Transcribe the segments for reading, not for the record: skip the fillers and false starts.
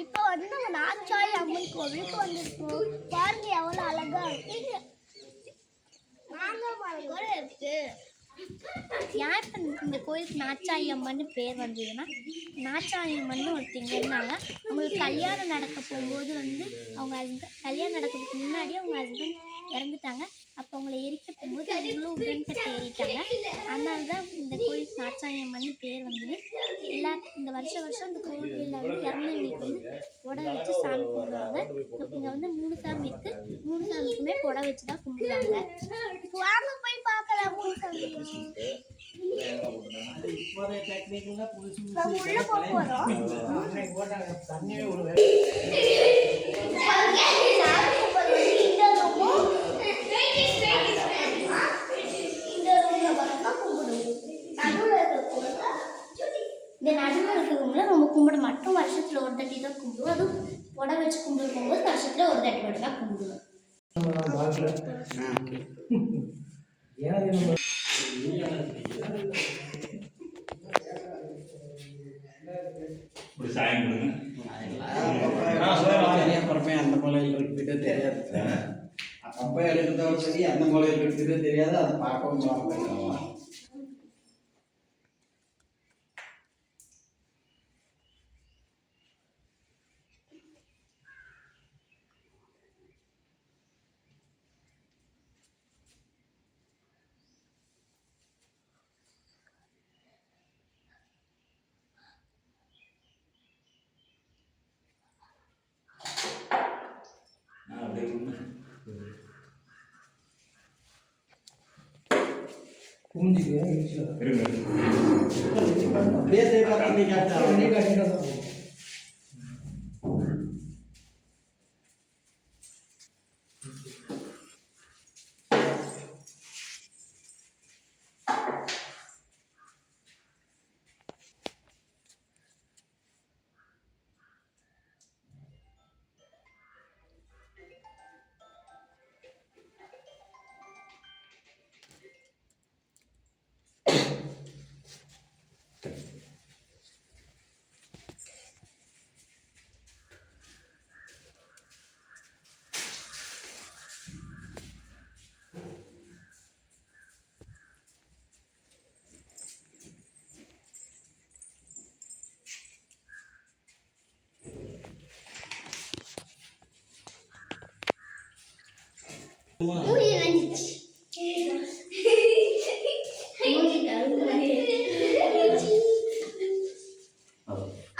இப்போ வந்து நம்ம நாச்சாயி அம்மன் கோவிலுக்கு வந்திருக்கோம். பாருங்க எவ்வளோ அழகா இருக்கு. மாங்காய் மரம் கூட இருக்கு. ஏன் இப்போ இந்த கோயிலுக்கு நாச்சாயி அம்மன் பேர் வந்ததுன்னா, நாச்சாயி அம்மன் ஒருத்தங்க இருந்தாங்க. அவங்களுக்கு கல்யாணம் நடக்க போகும்போது வந்து அவங்க கல்யாணம் நடக்கிறதுக்கு முன்னாடி அவங்க ஹஸ்பண்ட் இறந்துட்டாங்க. அப்போ அவங்கள எரிக்க போகும்போது அவங்களும் உடன்கட்டை ஏறிட்டாங்க. அதனால தான் இந்த கோயிலுக்கு நாச்சாயி அம்மன் பேர் வந்தது. இந்த வருஷம் இந்த கோவிலில் வந்து இறந்தவங்களுக்கு வந்து புடவை வச்சு சாமி கும்பிடுவாங்க. இங்கே வந்து 3 சாமி இருக்கு. 3 சாமிக்குமே புடவை வச்சு தான் கும்பிடுவாங்க. வாங்க போய் பார்க்கலாம் 3 சாமியும். உள்ள போறோம். இந்த நடுவில் இருக்கிறவங்கள நம்ம கும்பிட மாட்டோம். வருஷத்தில் ஒரு தட்டி தான் கும்பிடுவோம். அதுவும் புடவை வச்சு கும்பிட போகும்போது வருஷத்தில் ஒரு தட்டி மட்டும் தான் கும்பிடுவோம். அந்த மூலையில் இருக்கிறதே தெரியாது. அப்பப்போ எடுக்கிறதோட சரி அந்த மூலையில் இருக்கிறதே தெரியாது. அதை பார்க்கவும் பார்க்கலாம்.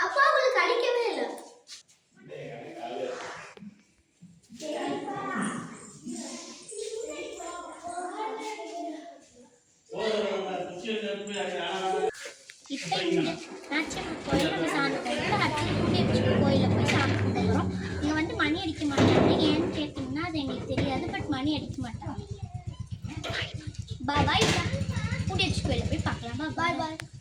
அப்பா உங்களுக்கு அடிக்கவே இல்லை. இப்போ நாச்சியம்மன் கோயில் நம்ம சாமி கும்பிட்டு அடுத்து கூட்டியம்மன் கோயிலில் போய் சாமி கும்பிடுறோம். இங்கே வந்து மணி அடிக்க மாட்டாங்க. ஏன்னு கேட்டிங்கன்னா அது எங்களுக்கு தெரியாது. பட் மணி அடிக்க மாட்டாங்க. பாய் கூட்டியம்மன் கோயிலில் போய் பார்க்கலாம். பாய்.